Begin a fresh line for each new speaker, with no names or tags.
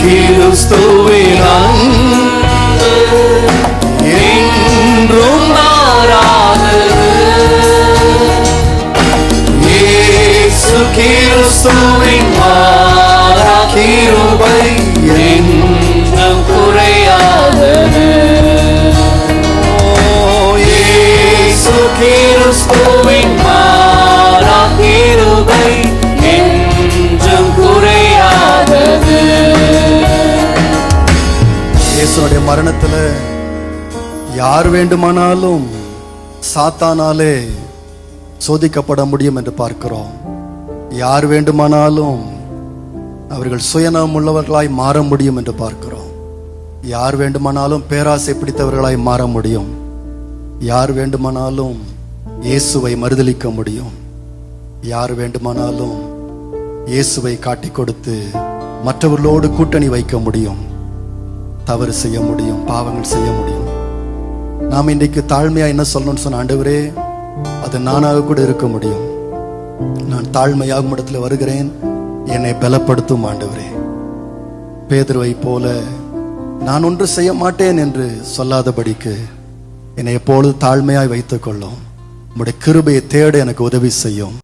கிறிஸ்துவின் அன்பு என்றும் மாறாதது. இயேசு கிறிஸ்துவின் மாறா கிருபை என்றும் குறையாதது. இயேசு கிறிஸ்துவின் மாறா கிருபை என்றும் குறையாதது. இயேசுடைய மரணத்துல யார் வேண்டுமானாலும் சாத்தானாலே சோதிக்கப்பட முடியும் என்று பார்க்கிறோம். யார் வேண்டுமானாலும் அவர்கள் சுயநலம் உள்ளவர்களாய் மாற முடியும் என்று பார்க்கிறோம். யார் வேண்டுமானாலும் பேராசை பிடித்தவர்களாய் மாற முடியும். யார் வேண்டுமானாலும் இயேசுவை மறுதலிக்க முடியும். யார் வேண்டுமானாலும் இயேசுவை காட்டிக் கொடுத்து மற்றவர்களோடு கூட்டணி வைக்க முடியும். தவறு செய்ய முடியும், பாவங்கள் செய்ய முடியும். நாம் இன்றைக்கு தாழ்மையா என்ன சொல்லணும்னு சொன்ன, ஆண்டவரே அது நானாக கூட இருக்க முடியும். நான் தாழ்மையாகும் இடத்துல வருகிறேன், என்னை பலப்படுத்தும் ஆண்டவரே. பேதுருவை போல நான் ஒன்று செய்ய மாட்டேன் என்று சொல்லாதபடிக்கு என்னை எப்பொழுது தாழ்மையாய் வைத்துக் கொள்ளும். உம்முடைய கிருபையை தேட எனக்கு உதவி செய்யும்.